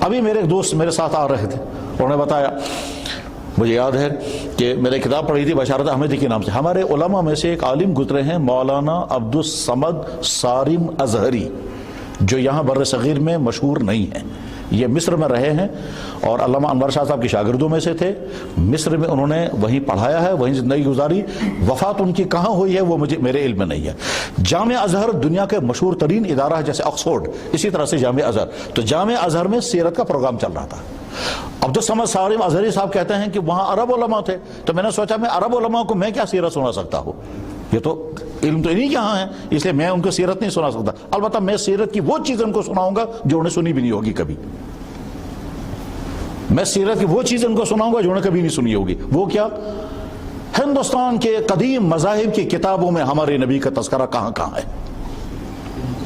ابھی میرے ایک دوست میرے ساتھ آ رہے تھے، انہوں نے بتایا، مجھے یاد ہے کہ میں نے کتاب پڑھی تھی بشارت احمدی کے نام سے، ہمارے علماء میں سے ایک عالم گزرے ہیں مولانا عبدالصمد صارم ازہری، جو یہاں بر صغیر میں مشہور نہیں ہیں، یہ مصر میں رہے ہیں اور علامہ انور شاہ صاحب کے شاگردوں میں سے تھے، مصر میں انہوں نے وہیں پڑھایا ہے، وہیں زندگی گزاری، وفات ان کی کہاں ہوئی ہے وہ میرے علم میں نہیں ہے۔ جامعہ ازہر دنیا کے مشہور ترین ادارہ ہے، جیسے آکسفورڈ، اسی طرح سے جامعہ ازہر، تو جامعہ ازہر میں سیرت کا پروگرام چل رہا تھا۔ عبدالصمد صارم ازہری صاحب کہتے ہیں کہ وہاں عرب علماء تھے، تو میں نے سوچا میں عرب علماء کو میں کیا سیرت سنا سکتا ہوں، یہ تو علم تو انہیں کہاں ہے، اس لیے میں ان کو سیرت نہیں سنا سکتا، البتہ میں سیرت کی وہ چیز ان کو سناؤں گا جو انہیں سنی بھی نہیں ہوگی کبھی، میں سیرت کی وہ چیز ان کو سناؤں گا جو انہیں کبھی نہیں سنی ہوگی۔ وہ کیا؟ ہندوستان کے قدیم مذاہب کی کتابوں میں ہمارے نبی کا تذکرہ کہاں کہاں ہے،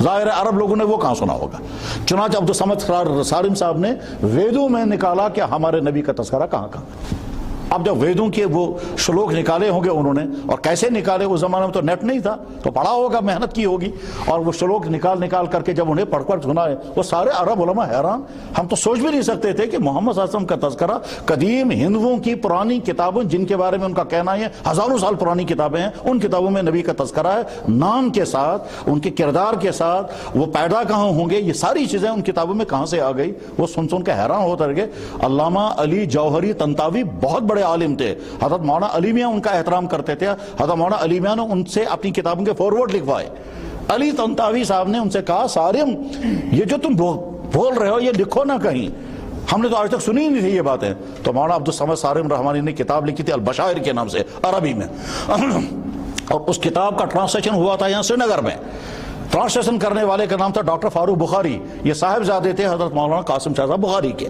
ظاہر ہے عرب لوگوں نے وہ کہاں سنا ہوگا، چنانچہ عبدالصمد صارم صاحب نے ویدوں میں نکالا کہ ہمارے نبی کا تذکرہ کہاں کہاں ہے۔ اب جب ویدوں کے وہ شلوک نکالے ہوں گے انہوں نے، اور کیسے نکالے، اس زمانے میں تو نیٹ نہیں تھا، تو پڑھا ہوگا، محنت کی ہوگی، اور وہ شلوک نکال کر کے جب انہیں پڑھ کر سنائے، وہ سارے عرب علماء حیران، ہم تو سوچ بھی نہیں سکتے تھے کہ محمد صلی اللہ علیہ وسلم کا تذکرہ قدیم ہندوؤں کی پرانی کتابوں، جن کے بارے میں ان کا کہنا ہے ہزاروں سال پرانی کتابیں ہیں، ان کتابوں میں نبی کا تذکرہ ہے، نام کے ساتھ، ان کے کردار کے ساتھ، وہ پیدا کہاں ہوں گے، یہ ساری چیزیں ان کتابوں میں کہاں سے آ گئی، وہ سن کے حیران ہوتے رہ گئے۔ علامہ علی جوہری طنطاوی بہت بڑے عالم تھے، حضرت مولانا علی میاں ان کا احترام کرتے تھے، حضرت مولانا علی میاں نے ان سے اپنی کتابوں کے فارورڈ لکھوائے۔ علی طنطاوی صاحب نے ان سے کہا، صارم یہ جو تم بول رہے ہو یہ لکھو نہ کہیں، ہم نے تو آج تک سنی نہیں تھی یہ باتیں۔ تو مولانا عبدالصمد صارم رحمانی نے کتاب لکھی تھی البشائر کے نام سے، عربی میں، اور اس کتاب کا ٹرانسلیشن ہوا تھا یہاں سری نگر میں، ٹرانسلیشن کرنے والے کا نام تھا ڈاکٹر فاروق بخاری، یہ صاحبزادے تھے حضرت مولانا قاسم شاہ صاحب بخاری کے۔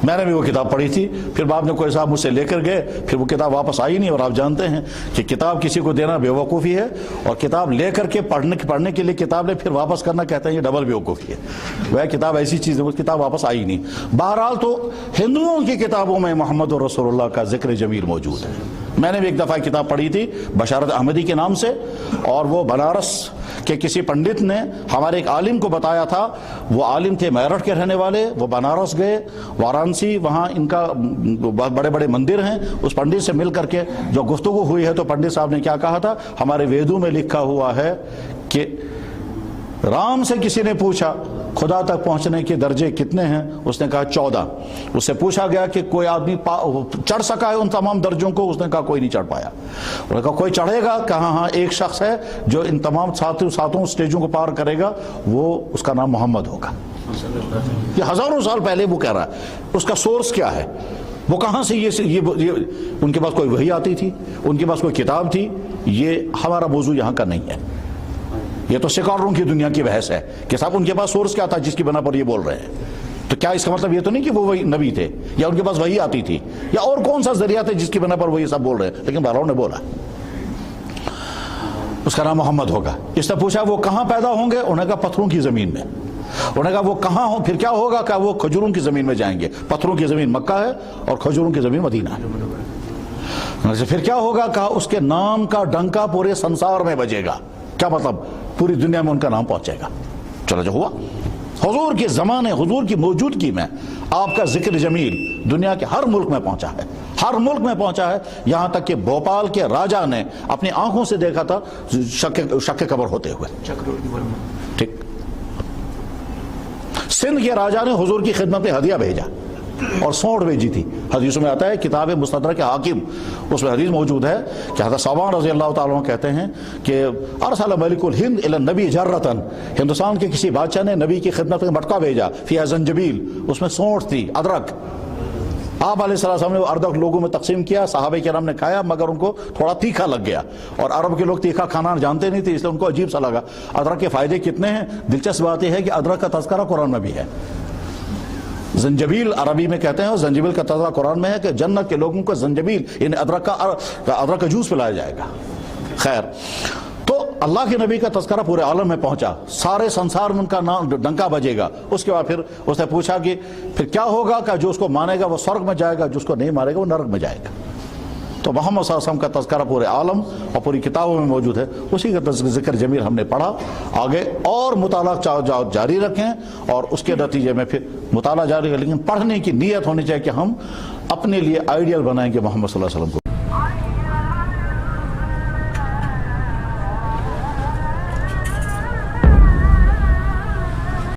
میں نے بھی وہ کتاب پڑھی تھی، پھر بعد میں کوئی صاحب مجھ سے لے کر گئے، پھر وہ کتاب واپس آئی نہیں، اور آپ جانتے ہیں کہ کتاب کسی کو دینا بے وقوفی ہے، اور کتاب لے کر کے پڑھنے کے لیے کتاب لے پھر واپس کرنا کہتے ہیں یہ ڈبل بے وقوفی ہے۔ وہ کتاب ایسی چیز ہے، وہ کتاب واپس آئی نہیں۔ بہرحال تو ہندوؤں کی کتابوں میں محمد رسول اللہ کا ذکر جمیل موجود ہے۔ میں نے بھی ایک دفعہ کتاب پڑھی تھی بشارت احمدی کے نام سے، اور وہ بنارس کے کسی پنڈت نے ہمارے ایک عالم کو بتایا تھا، وہ عالم تھے میرٹھ کے رہنے والے، وہ بنارس گئے، وارانسی، وہاں ان کا بڑے بڑے مندر ہیں، اس پنڈت سے مل کر کے جو گفتگو ہوئی ہے تو پنڈت صاحب نے کیا کہا تھا، ہمارے ویدوں میں لکھا ہوا ہے کہ رام سے کسی نے پوچھا خدا تک پہنچنے کے درجے کتنے ہیں، اس نے کہا 14۔ اس سے پوچھا گیا کہ کوئی آدمی چڑھ سکا ہے ان تمام درجوں کو، اس نے کہا کوئی نہیں چڑھ پایا۔ انہوں نے کہا کوئی چڑھے گا، کہا ہاں ایک شخص ہے جو ان تمام ساتوں سٹیجوں کو پار کرے گا، وہ اس کا نام محمد ہوگا۔ یہ ہزاروں سال پہلے وہ کہہ رہا ہے، اس کا سورس کیا ہے، وہ کہاں سے یہ ان کے پاس کوئی وحی آتی تھی، ان کے پاس کوئی کتاب تھی، یہ ہمارا موضوع یہاں کا نہیں ہے، یہ تو سیکولروں کی دنیا کی بحث ہے کہ صاحب ان کے پاس سورس کیا تھا جس کی بنا پر یہ بول رہے ہیں۔ تو کیا اس کا مطلب یہ تو نہیں کہ وہ وہی نبی تھے یا ان کے پاس وحی آتی تھی، یا اور کون سا ذریعہ تھا جس کی بنا پر وہ یہ سب بول رہے ہیں، لیکن بہرحال نے بولا اس کا نام محمد ہوگا۔ اس نے پوچھا وہ کہاں پیدا ہوں گے، انہوں نے کہا پتھروں کی زمین میں۔ انہوں نے کہا وہ کہاں ہوں، پھر کیا ہوگا، کہ وہ کھجوروں کی زمین میں جائیں گے، پتھروں کی زمین مکہ ہے اور کھجوروں کی زمین مدینہ ہے۔ پھر کیا ہوگا، کہا اس کے نام کا ڈنکا پورے سنسار میں بجے گا، کیا مطلب پوری دنیا میں ان کا نام پہنچے گا۔ چلو جو ہوا، حضور کے زمانے، حضور کی موجودگی میں آپ کا ذکر جمیل دنیا کے ہر ملک میں پہنچا ہے، ہر ملک میں پہنچا ہے، یہاں تک کہ بھوپال کے راجہ نے اپنی آنکھوں سے دیکھا تھا شک قبر ہوتے ہوئے۔ ٹھیک، سندھ کے راجہ نے حضور کی خدمت میں ہدیہ بھیجا اور سونٹ بھیجی تھی۔ حدیث میں آتا ہے کتاب مستدرک حاکم، اس میں حدیث موجود ہے کہ حضرت صوبان رضی اللہ تعالیٰ عنہ کہتے ہیں کہ ارسل ملک الہند الی النبی جرتن، ہندوستان کے کسی بادشاہ نے نبی کی خدمت میں مٹکا بھیجا، فیہا زنجبیل، اس میں سونٹ تھی، ادرک۔ آپ علیہ السلام نے وہ ادرک لوگوں میں تقسیم کیا، صحابہ کرام نے کھایا، مگر ان کو تھوڑا تیکھا لگ گیا، اور عرب کے لوگ تیکھا کھانا جانتے نہیں تھے، اس لیے ان کو عجیب سا لگا۔ ادرک کے فائدے کتنے ہیں، دلچسپ بات یہ ہے کہ ادرک کا تذکرہ قرآن میں بھی ہے۔ زنجبیل عربی میں کہتے ہیں، اور زنجبیل کا تذکرہ قرآن میں ہے کہ جنت کے لوگوں کو زنجبیل یعنی ادرک کا جوس پلایا جائے گا۔ خیر، تو اللہ کے نبی کا تذکرہ پورے عالم میں پہنچا، سارے سنسار میں ان کا نام ڈنکا بجے گا۔ اس کے بعد پھر اس نے پوچھا کہ پھر کیا ہوگا، کہ جو اس کو مانے گا وہ سورگ میں جائے گا، جو اس کو نہیں مانے گا وہ نرک میں جائے گا۔ تو محمد صلی اللہ علیہ وسلم کا تذکرہ پورے عالم اور پوری کتابوں میں موجود ہے، اسی کا ذکر جمیل ہم نے پڑھا۔ آگے اور مطالعہ جاری رکھیں اور اس کے نتیجے میں پھر مطالعہ جاری رکھیں، لیکن پڑھنے کی نیت ہونی چاہیے کہ ہم اپنے لیے آئیڈیل بنائیں گے محمد صلی اللہ علیہ وسلم کو۔